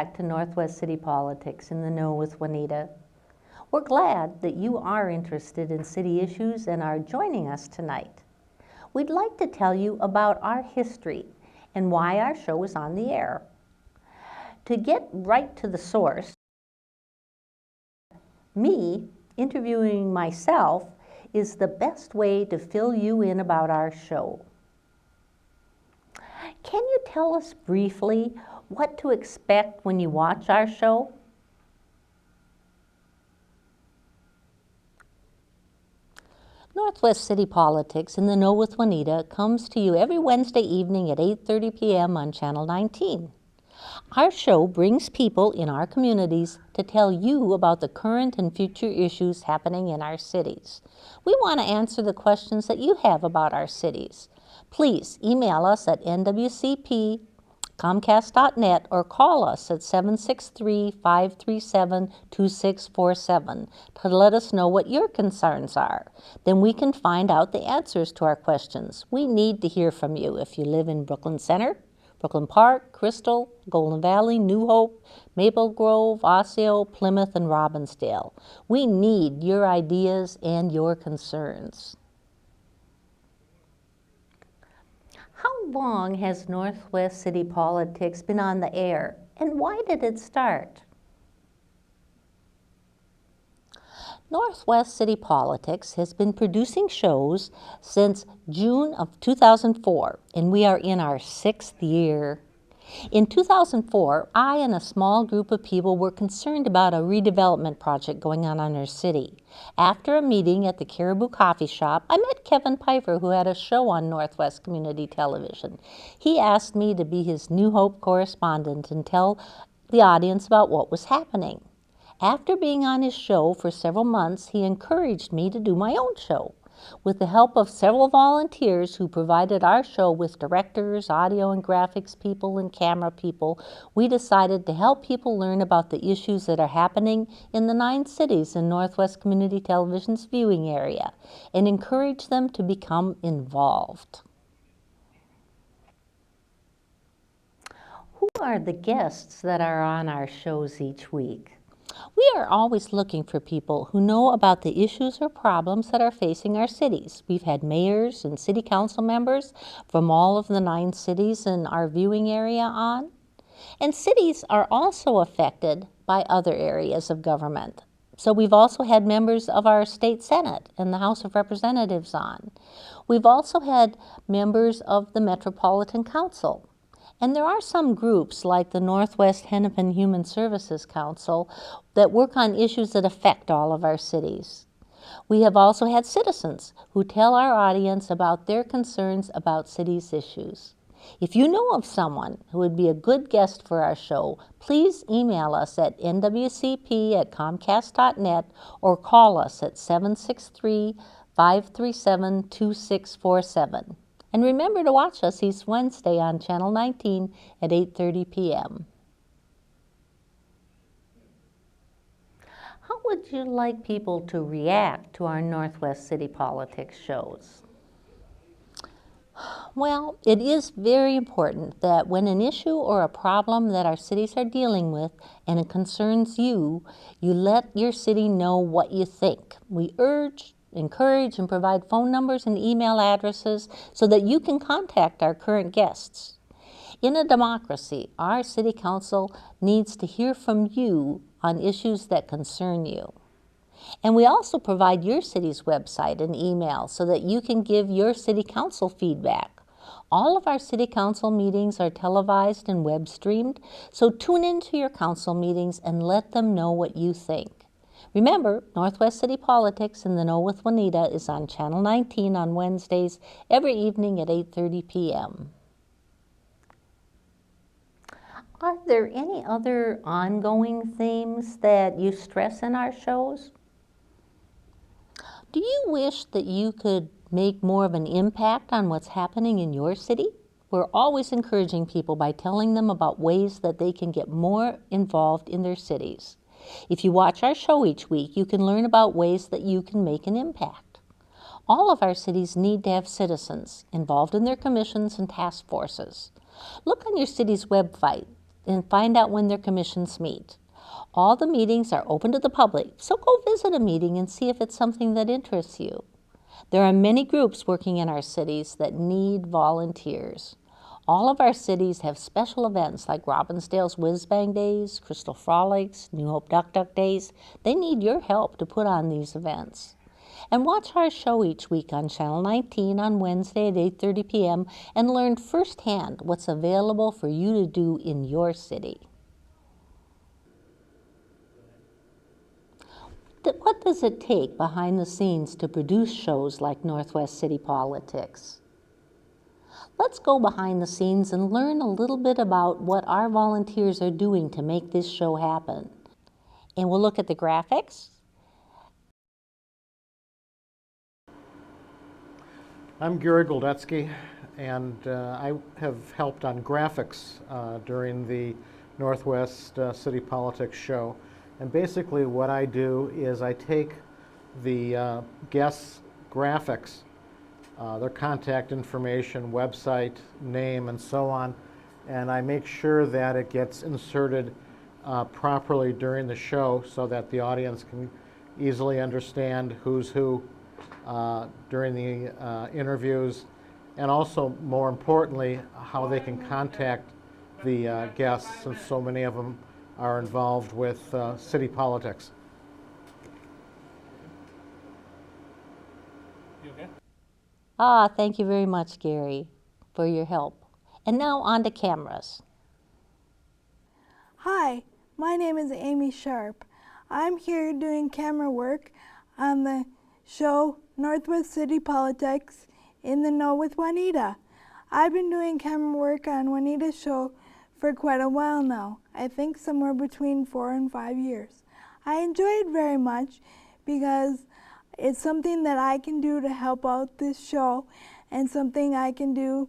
back to Northwest City Politics in the Know with Juanita. We're glad that you are interested in city issues and are joining us tonight. We'd like to tell you about our history and why our show is on the air. To get right to the source, me interviewing myself is the best way to fill you in about our show. Can you tell us briefly what to expect when you watch our show? Northwest City Politics in the Know with Juanita comes to you every Wednesday evening at 8:30 p.m. on Channel 19. Our show brings people in our communities to tell you about the current and future issues happening in our cities. We want to answer the questions that you have about our cities. Please email us at nwcp@comcast.net or call us at 763-537-2647 to let us know what your concerns are. Then we can find out the answers to our questions. We need to hear from you if you live in Brooklyn Center, Brooklyn Park, Crystal, Golden Valley, New Hope, Maple Grove, Osseo, Plymouth, and Robbinsdale. We need your ideas and your concerns. How long has Northwest City Politics been on the air, and why did it start? Northwest City Politics has been producing shows since June of 2004, and we are in our 6th year. In 2004, I and a small group of people were concerned about a redevelopment project going on in our city. After a meeting at the Caribou Coffee Shop, I met Kevin Piper, who had a show on Northwest Community Television. He asked me to be his New Hope correspondent and tell the audience about what was happening. After being on his show for several months, he encouraged me to do my own show. With the help of several volunteers who provided our show with directors, audio and graphics people, and camera people, we decided to help people learn about the issues that are happening in the 9 cities in Northwest Community Television's viewing area and encourage them to become involved. Who are the guests that are on our shows each week? We are always looking for people who know about the issues or problems that are facing our cities. We've had mayors and city council members from all of the 9 cities in our viewing area on. And cities are also affected by other areas of government. So we've also had members of our state senate and the House of Representatives on. We've also had members of the Metropolitan Council. And there are some groups like the Northwest Hennepin Human Services Council that work on issues that affect all of our cities. We have also had citizens who tell our audience about their concerns about cities' issues. If you know of someone who would be a good guest for our show, please email us at nwcp@comcast.net or call us at 763-537-2647. And remember to watch us each Wednesday on Channel 19 at 8:30 p.m. How would you like people to react to our Northwest City Politics shows? Well, it is very important that when an issue or a problem that our cities are dealing with and it concerns you, you let your city know what you think. We encourage and provide phone numbers and email addresses so that you can contact our current guests. In a democracy, our city council needs to hear from you on issues that concern you. And we also provide your city's website and email so that you can give your city council feedback. All of our city council meetings are televised and web streamed, so tune into your council meetings and let them know what you think. Remember, Northwest City Politics in the Know with Juanita is on Channel 19 on Wednesdays every evening at 8:30 p.m. Are there any other ongoing themes that you stress in our shows? Do you wish that you could make more of an impact on what's happening in your city? We're always encouraging people by telling them about ways that they can get more involved in their cities. If you watch our show each week, you can learn about ways that you can make an impact. All of our cities need to have citizens involved in their commissions and task forces. Look on your city's website and find out when their commissions meet. All the meetings are open to the public, so go visit a meeting and see if it's something that interests you. There are many groups working in our cities that need volunteers. All of our cities have special events like Robbinsdale's Whiz Bang Days, Crystal Frolics, New Hope Duck Duck Days. They need your help to put on these events. And watch our show each week on Channel 19 on Wednesday at 8:30 p.m. and learn firsthand what's available for you to do in your city. What does it take behind the scenes to produce shows like Northwest City Politics? Let's go behind the scenes and learn a little bit about what our volunteers are doing to make this show happen. And we'll look at the graphics. I'm Gary Goldetsky, and I have helped on graphics during the Northwest City Politics show. And basically what I do is I take the guests' graphics, their contact information, website, name, and so on, and I make sure that it gets inserted properly during the show so that the audience can easily understand who's who during the interviews, and also, more importantly, how they can contact the guests, since so many of them are involved with city politics. You okay? Thank you very much, Gary, for your help. And now on to cameras. Hi, my name is Amy Sharp. I'm here doing camera work on the show Northwest City Politics in the Know with Juanita. I've been doing camera work on Juanita's show for quite a while now. I think somewhere between 4 and 5 years. I enjoy it very much because it's something that I can do to help out this show and something I can do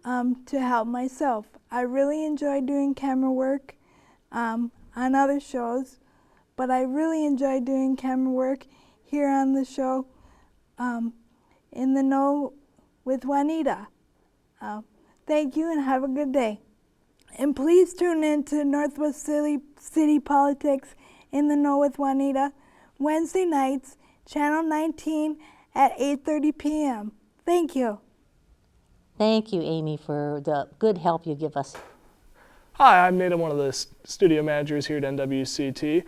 to help myself. I really enjoy doing camera work on other shows, but I really enjoy doing camera work here on the show in the Know with Juanita. Thank you and have a good day. And please tune in to Northwest City Politics in the Know with Juanita, Wednesday nights, Channel 19 at 8:30 p.m. Thank you. Thank you, Amy, for the good help you give us. Hi, I'm Nate. I'm one of the studio managers here at NWCT.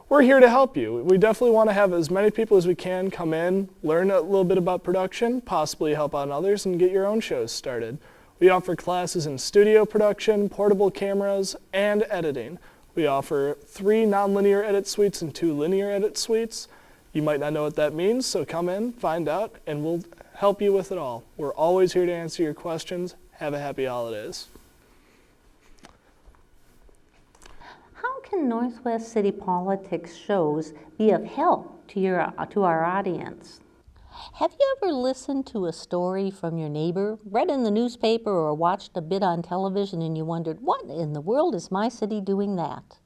We're here to help you. We definitely want to have as many people as we can come in, learn a little bit about production, possibly help out others, and get your own shows started. We offer classes in studio production, portable cameras, and editing. We offer 3 nonlinear edit suites and 2 linear edit suites. You might not know what that means, so come in, find out, and we'll help you with it all. We're always here to answer your questions. Have a happy holidays. How can Northwest City Politics shows be of help to our audience? Have you ever listened to a story from your neighbor, read in the newspaper, or watched a bit on television and you wondered, what in the world is my city doing that?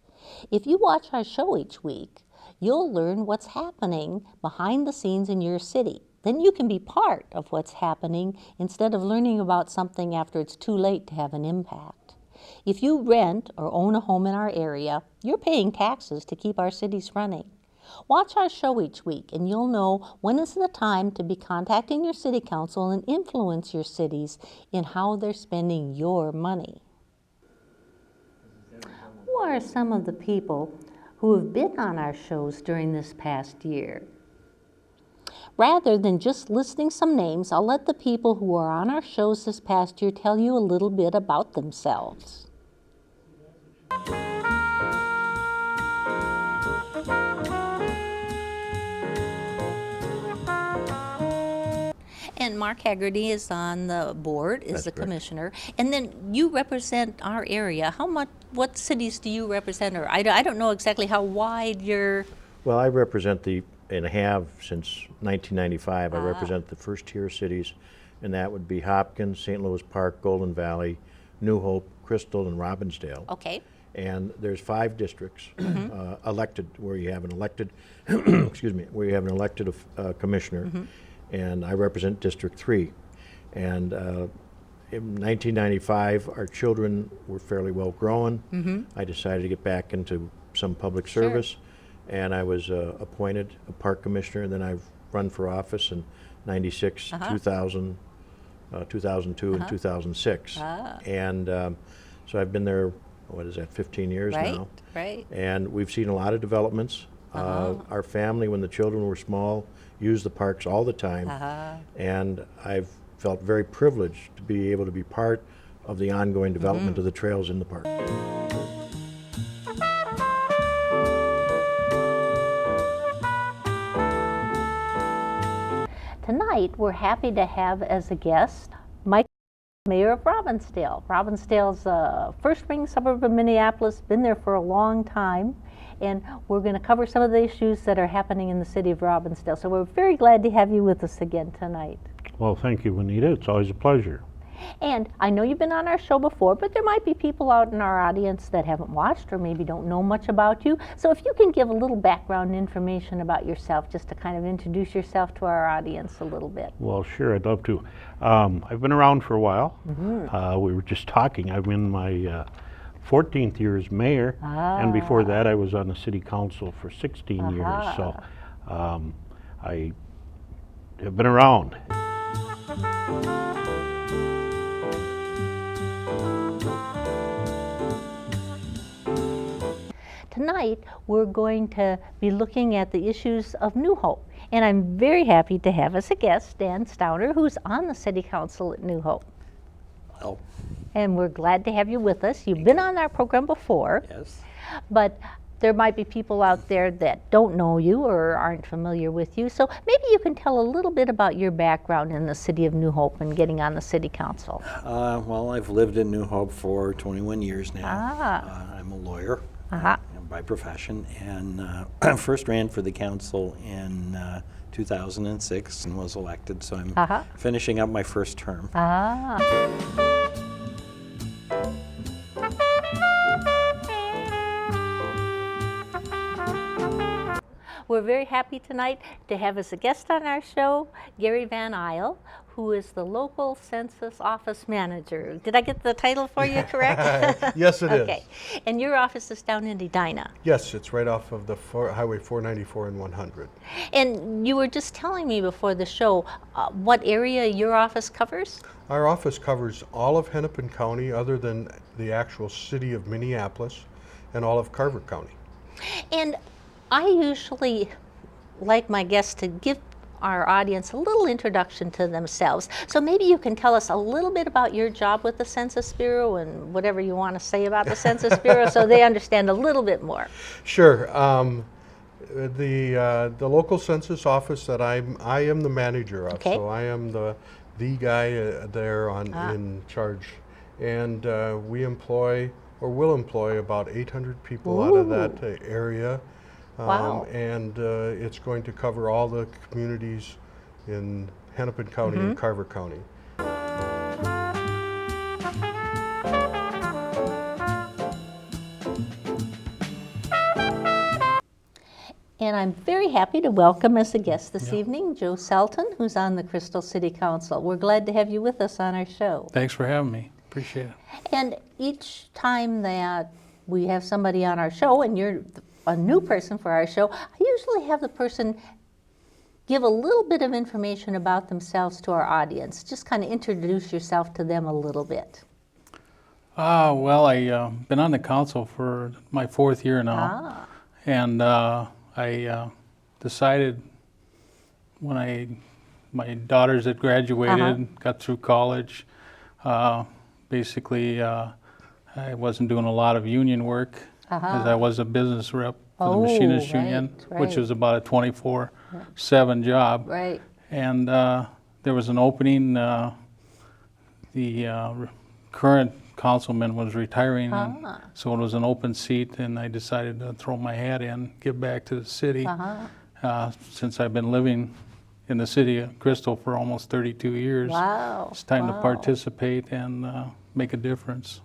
If you watch our show each week, you'll learn what's happening behind the scenes in your city. Then you can be part of what's happening instead of learning about something after it's too late to have an impact. If you rent or own a home in our area, you're paying taxes to keep our cities running. Watch our show each week and you'll know when is the time to be contacting your city council and influence your cities in how they're spending your money. Who are some of the people who have been on our shows during this past year? Rather than just listing some names, I'll let the people who are on our shows this past year tell you a little bit about themselves. And Mark Haggerty is on the board, is the commissioner. And then you represent our area. What cities do you represent? Or I don't know exactly how wide you're... Well, I represent and have since 1995, I represent the first tier cities, and that would be Hopkins, St. Louis Park, Golden Valley, New Hope, Crystal, and Robbinsdale. Okay. And there's 5 districts elected, where you have an elected, excuse me, where you have an elected commissioner, and I represent District 3. And in 1995, our children were fairly well grown. I decided to get back into some public service, and I was appointed a park commissioner. And then I've run for office in 96, 2000, 2002, and 2006. And so I've been there, what is that, 15 years now. Right. And we've seen a lot of developments. Our family, when the children were small, used the parks all the time. And I've felt very privileged to be able to be part of the ongoing development of the trails in the park. Tonight, we're happy to have as a guest Mike, Mayor of Robbinsdale. Robbinsdale's a first-ring suburb of Minneapolis, been there for a long time, and we're going to cover some of the issues that are happening in the city of Robbinsdale. So we're very glad to have you with us again tonight. Well, thank you, Juanita. It's always a pleasure. And I know you've been on our show before, but there might be people out in our audience that haven't watched or maybe don't know much about you. So if you can give a little background information about yourself, just to kind of introduce yourself to our audience a little bit. Well, sure, I'd love to. I've been around for a while. We were just talking. I'm in my 14th year as mayor, and before that I was on the city council for 16 years. So I have been around. Tonight, we're going to be looking at the issues of New Hope. And I'm very happy to have as a guest Dan Stauner, who's on the City Council at New Hope. Oh, And we're glad to have you with us. You've been on our program before, yes. but there might be people out there that don't know you or aren't familiar with you. So maybe you can tell a little bit about your background in the city of New Hope and getting on the City Council. Well, I've lived in New Hope for 21 years now. I'm a lawyer by profession, and first ran for the council in 2006 and was elected, so I'm finishing up my first term. We're very happy tonight to have as a guest on our show Gary Van Isle, who is the local census office manager. Did I get the title for you correct? Yes, it is. Okay. And your office is down in Edina. Yes, it's right off of the Highway 494 and 100. And you were just telling me before the show what area your office covers? Our office covers all of Hennepin County other than the actual city of Minneapolis and all of Carver County. And I usually like my guests to give our audience a little introduction to themselves. So maybe you can tell us a little bit about your job with the Census Bureau and whatever you want to say about the Census Bureau so they understand a little bit more. Sure. The local census office that I am the manager of, Okay. so I am the guy there in charge, and we employ or will employ about 800 people out of that area. Wow. And it's going to cover all the communities in Hennepin County and Carver County. And I'm very happy to welcome as a guest this evening Joe Selton, who's on the Crystal City Council. We're glad to have you with us on our show. Thanks for having me. Appreciate it. And each time that we have somebody on our show, and you're a new person for our show, I usually have the person give a little bit of information about themselves to our audience. Just kind of introduce yourself to them a little bit. Well, I've been on the council for my 4th year now. And I decided when my daughters had graduated, got through college, basically I wasn't doing a lot of union work as I was a business rep for the Machinists Union, which was about a 24/7 job. Right. And there was an opening. The current councilman was retiring, and so it was an open seat, and I decided to throw my hat in, give back to the city. Since I've been living in the city of Crystal for almost 32 years, Wow. it's time to participate and make a difference.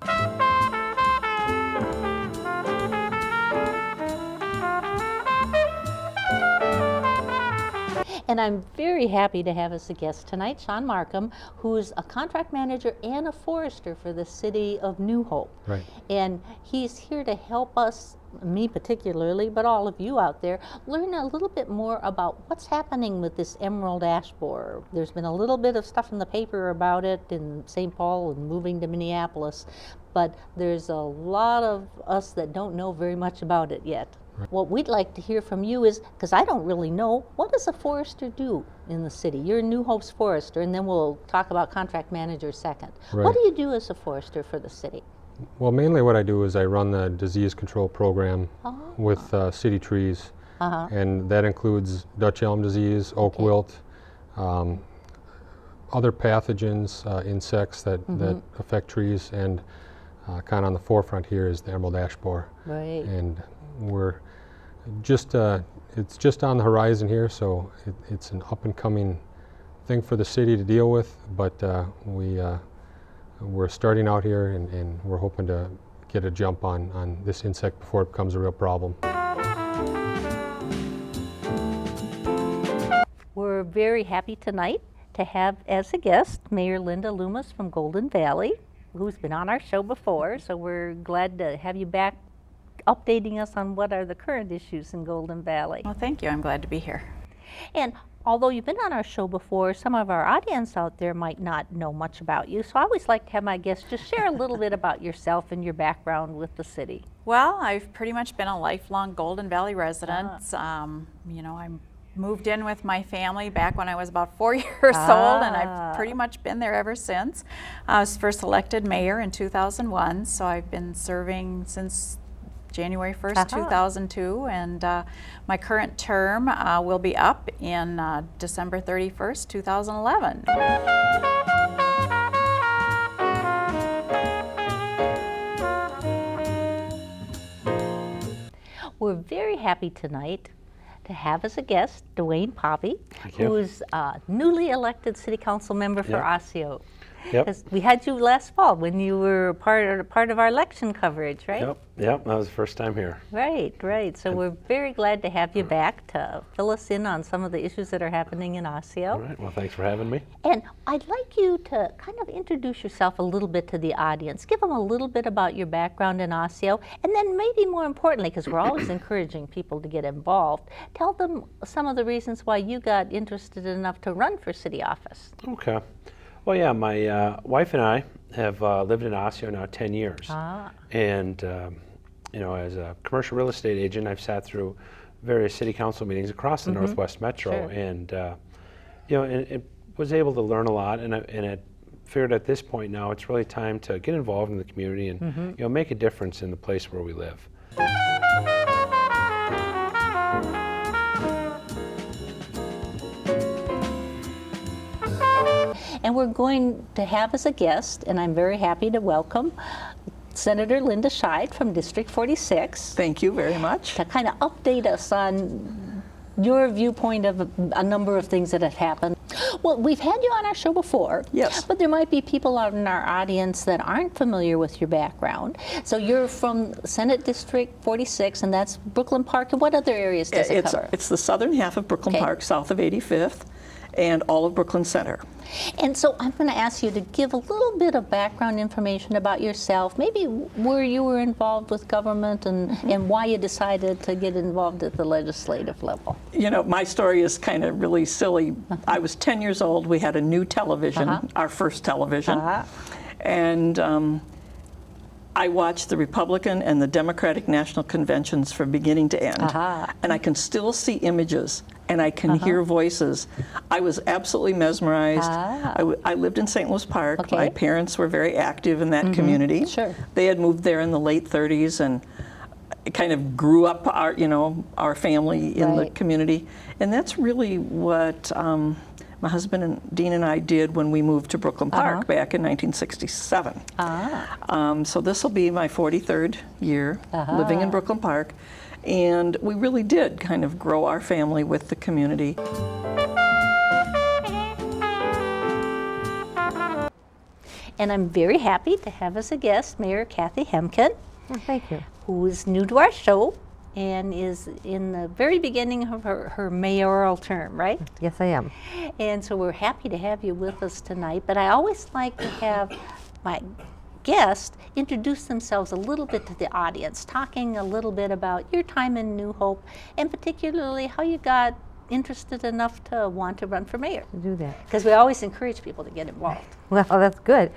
And I'm very happy to have as a guest tonight Sean Markham, who's a contract manager and a forester for the city of New Hope. Right. And he's here to help us, me particularly, but all of you out there, learn a little bit more about what's happening with this emerald ash borer. There's been a little bit of stuff in the paper about it in St. Paul and moving to Minneapolis, but there's a lot of us that don't know very much about it yet. What we'd like to hear from you is, because I don't really know, what does a forester do in the city? You're New Hope's forester, and then we'll talk about contract manager second. Right. What do you do as a forester for the city? Well, mainly what I do is I run the disease control program with city trees, and that includes Dutch elm disease, oak wilt, other pathogens, insects that affect trees, and kind of on the forefront here is the emerald ash borer. Right. And we're just, it's just on the horizon here, so it's an up and coming thing for the city to deal with, but we're starting out here and we're hoping to get a jump on this insect before it becomes a real problem. We're very happy tonight to have as a guest Mayor Linda Loomis from Golden Valley, who's been on our show before, so we're glad to have you back updating us on what are the current issues in Golden Valley. Well, thank you. I'm glad to be here. And although you've been on our show before, some of our audience out there might not know much about you. So I always like to have my guests just share a little bit about yourself and your background with the city. Well, I've pretty much been a lifelong Golden Valley resident. You know, I moved in with my family back when I was about 4 years old, and I've pretty much been there ever since. I was first elected mayor in 2001, so I've been serving since January 1st, 2002, and my current term will be up in December 31st, 2011. We're very happy tonight to have as a guest Dwayne Poppy, who is a newly elected city council member for Osseo. Because we had you last fall when you were part of our election coverage, right? Yep, that was the first time here. Right. So we're very glad to have you back to fill us in on some of the issues that are happening in Osseo. All right, well, thanks for having me. And I'd like you to kind of introduce yourself a little bit to the audience. Give them a little bit about your background in Osseo, and then maybe more importantly, because we're always encouraging people to get involved, tell them some of the reasons why you got interested enough to run for city office. Okay. Well, yeah, my wife and I have lived in Osseo now 10 years. And, you know, as a commercial real estate agent, I've sat through various city council meetings across the Northwest Metro. And, you know, and was able to learn a lot. And I figured at this point now it's really time to get involved in the community and, you know, make a difference in the place where we live. And we're going to have as a guest, and I'm very happy to welcome Senator Linda Scheid from District 46. Thank you very much. To kind of update us on your viewpoint of a number of things that have happened. Well, we've had you on our show before. Yes. But there might be people out in our audience that aren't familiar with your background. So you're from Senate District 46, and that's Brooklyn Park. And what other areas does it cover? It's the southern half of Brooklyn Park, south of 85th, and all of Brooklyn Center. And so I'm going to ask you to give a little bit of background information about yourself, maybe where you were involved with government and why you decided to get involved at the legislative level. You know, my story is kind of really silly. I was 10 years old. We had a new television, our first television. And I watched the Republican and the Democratic National Conventions from beginning to end. And I can still see images and I can hear voices. I was absolutely mesmerized. I lived in St. Louis Park. My parents were very active in that community. They had moved there in the late 30s and it kind of grew up our, you know, our family in the community. And that's really what my husband and Dean and I did when we moved to Brooklyn Park back in 1967. So this will be my 43rd year living in Brooklyn Park. And we really did kind of grow our family with the community. And I'm very happy to have as a guest Mayor Kathy Hemken. Thank you. Who is new to our show. and is in the very beginning of her mayoral term, right? Yes, I am. And so we're happy to have you with us tonight, but I always like to have my guests introduce themselves a little bit to the audience, talking a little bit about your time in New Hope, and particularly how you got interested enough to want to run for mayor. To do that. Because we always encourage people to get involved. Well, that's good.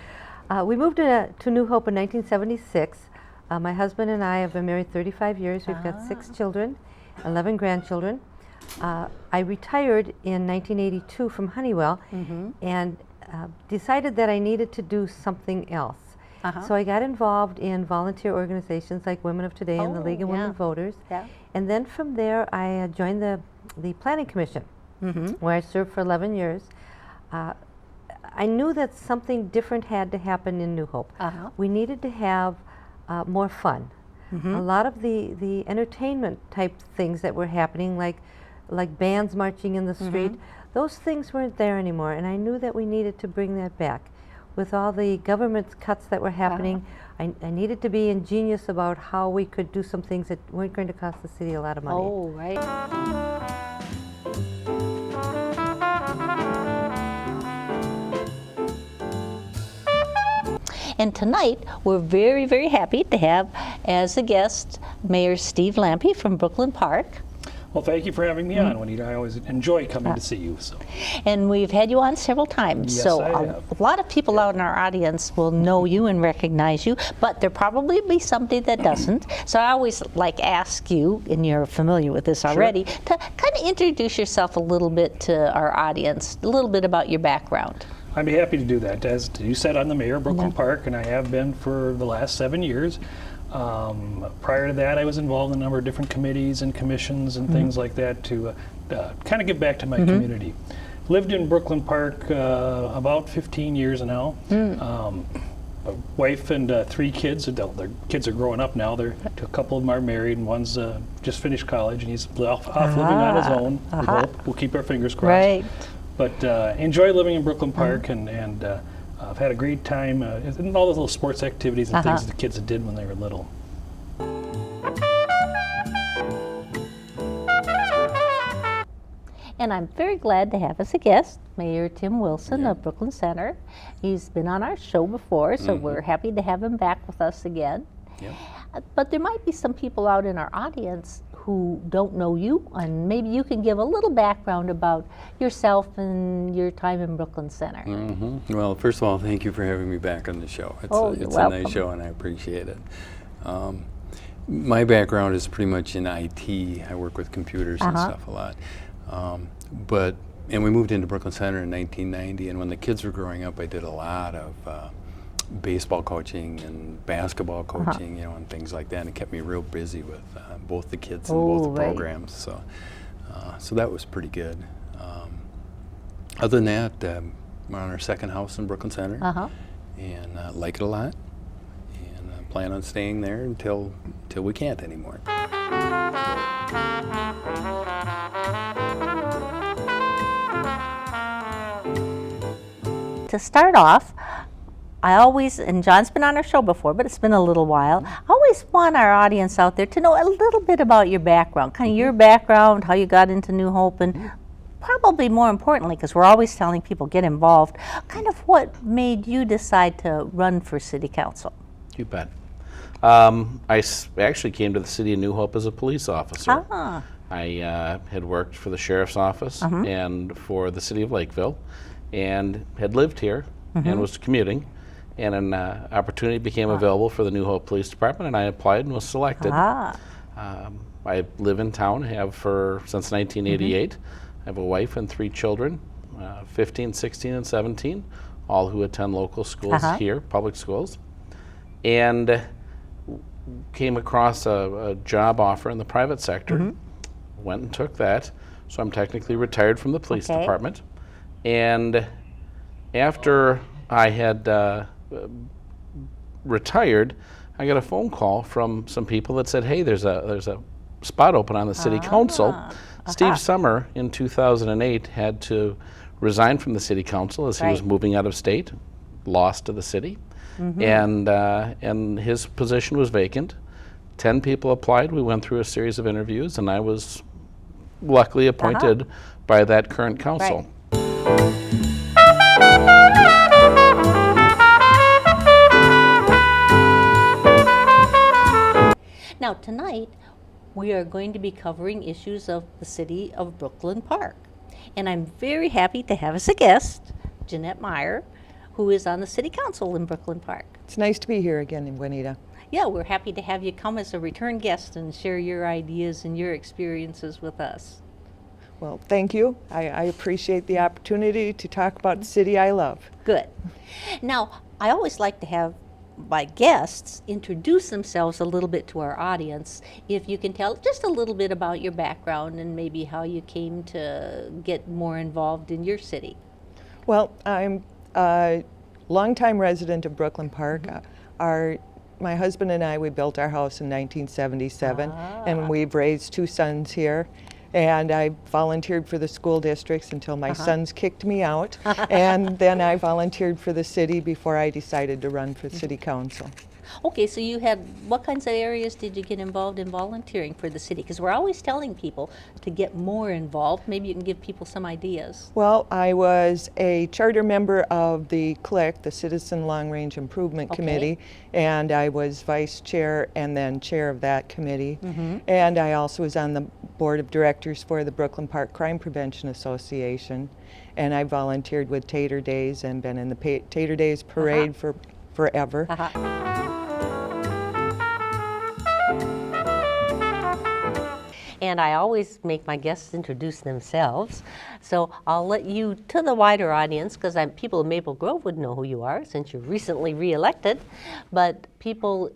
We moved to New Hope in 1976. My husband and I have been married 35 years. We've got 6 children, 11 grandchildren. I retired in 1982 from Honeywell and decided that I needed to do something else. So I got involved in volunteer organizations like Women of Today and the League of Women Voters. And then from there, I joined the Planning Commission, where I served for 11 years. I knew that something different had to happen in New Hope. We needed to have more fun. A lot of the entertainment type things that were happening, like bands marching in the street, those things weren't there anymore, and I knew that we needed to bring that back. With all the government cuts that were happening, I needed to be ingenious about how we could do some things that weren't going to cost the city a lot of money. Oh, right. And tonight, we're very, very happy to have as a guest Mayor Steve Lampe from Brooklyn Park. Well, thank you for having me on, Juanita. I always enjoy coming to see you. So. And we've had you on several times. Yes, so I have. A lot of people out in our audience will know you and recognize you, but there probably be somebody that doesn't. So I always ask you, and you're familiar with this already, to kind of introduce yourself a little bit to our audience, a little bit about your background. I'd be happy to do that. As you said, I'm the mayor of Brooklyn Park, and I have been for the last 7 years. Prior to that, I was involved in a number of different committees and commissions and things like that to kind of give back to my community. Lived in Brooklyn Park about 15 years now. A wife and 3 kids. Their kids are growing up now. A couple of them are married, and one's just finished college, and he's off living on his own. We hope. We'll keep our fingers crossed. Right. But enjoy living in Brooklyn Park, and I've had a great time in all the little sports activities and things that the kids did when they were little. And I'm very glad to have as a guest Mayor Tim Wilson of Brooklyn Center. He's been on our show before, so we're happy to have him back with us again. But there might be some people out in our audience who don't know you, and maybe you can give a little background about yourself and your time in Brooklyn Center. Well, first of all, thank you for having me back on the show. It's a nice show, and I appreciate it. My background is pretty much in IT. I work with computers and stuff a lot. And we moved into Brooklyn Center in 1990, and when the kids were growing up, I did a lot of baseball coaching and basketball coaching, and things like that, and it kept me real busy with both the kids and both the programs. So that was pretty good. Other than that, we're on our second house in Brooklyn Center, and like it a lot, and plan on staying there until we can't anymore. To start off, I always, and John's been on our show before, but it's been a little while, I always want our audience out there to know a little bit about your background, kind of your background, how you got into New Hope, and probably more importantly, because we're always telling people get involved, kind of what made you decide to run for city council? You bet. I actually came to the city of New Hope as a police officer. I had worked for the sheriff's office and for the city of Lakeville, and had lived here and was commuting. And an opportunity became available for the New Hope Police Department, and I applied and was selected. I live in town, have since 1988. I have a wife and 3 children, 15, 16, and 17, all who attend local schools here, public schools. And came across a job offer in the private sector, went and took that. So I'm technically retired from the police department. And after I had retired, I got a phone call from some people that said, hey, there's a spot open on the city council. Steve Summer in 2008 had to resign from the city council as he was moving out of state, lost to the city, and his position was vacant. 10 people applied. We went through a series of interviews, and I was luckily appointed by that current council. Now tonight, we are going to be covering issues of the city of Brooklyn Park. And I'm very happy to have as a guest, Jeanette Meyer, who is on the city council in Brooklyn Park. It's nice to be here again in Juanita. Yeah, we're happy to have you come as a return guest and share your ideas and your experiences with us. Well, thank you. I appreciate the opportunity to talk about the city I love. Good. Now, I always like to have my guests introduce themselves a little bit to our audience. If you can tell just a little bit about your background and maybe how you came to get more involved in your city. Well, I'm a longtime resident of Brooklyn Park. My husband and I, we built our house in 1977, and we've raised 2 sons here. And I volunteered for the school districts until my sons kicked me out. And then I volunteered for the city before I decided to run for city council. Okay, so you had, what kinds of areas did you get involved in volunteering for the city? Because we're always telling people to get more involved. Maybe you can give people some ideas. Well, I was a charter member of the CLIC, the Citizen Long Range Improvement Committee, and I was vice chair and then chair of that committee. And I also was on the board of directors for the Brooklyn Park Crime Prevention Association. And I volunteered with Tater Days and been in the Tater Days parade for forever. And I always make my guests introduce themselves. So I'll let you, to the wider audience, because people in Maple Grove would know who you are since you're recently re-elected, but people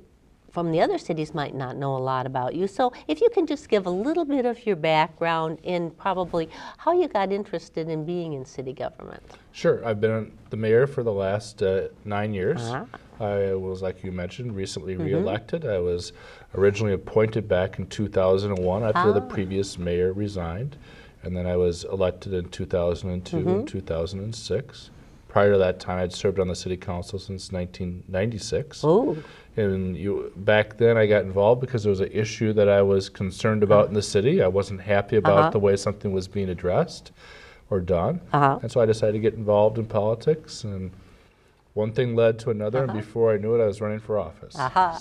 from the other cities might not know a lot about you. So if you can just give a little bit of your background and probably how you got interested in being in city government. Sure. I've been the mayor for the last 9 years. I was, like you mentioned, recently re-elected. I was originally appointed back in 2001 after the previous mayor resigned. And then I was elected in 2002 and 2006. Prior to that time, I'd served on the city council since 1996. And back then, I got involved because there was an issue that I was concerned about in the city. I wasn't happy about the way something was being addressed or done. And so I decided to get involved in politics. And one thing led to another, and before I knew it, I was running for office.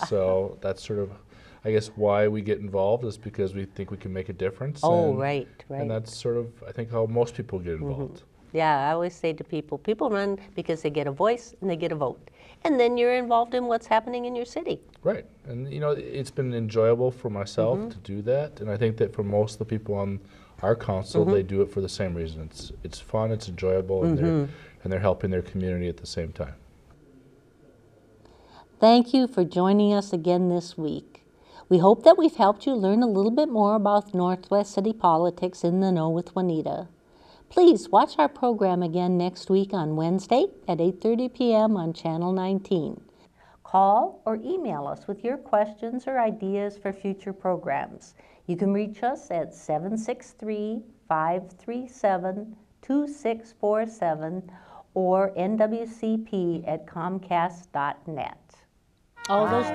So that's sort of, I guess, why we get involved is because we think we can make a difference. Right. And that's sort of, I think, how most people get involved. Yeah, I always say to people run because they get a voice and they get a vote. And then you're involved in what's happening in your city. Right. And, you know, it's been enjoyable for myself to do that. And I think that for most of the people on our council, they do it for the same reason. It's fun, it's enjoyable, and they're helping their community at the same time. Thank you for joining us again this week. We hope that we've helped you learn a little bit more about Northwest City politics in the know with Juanita. Please watch our program again next week on Wednesday at 8:30 p.m. on Channel 19. Call or email us with your questions or ideas for future programs. You can reach us at 763-537-2647 or nwcp@comcast.net. All those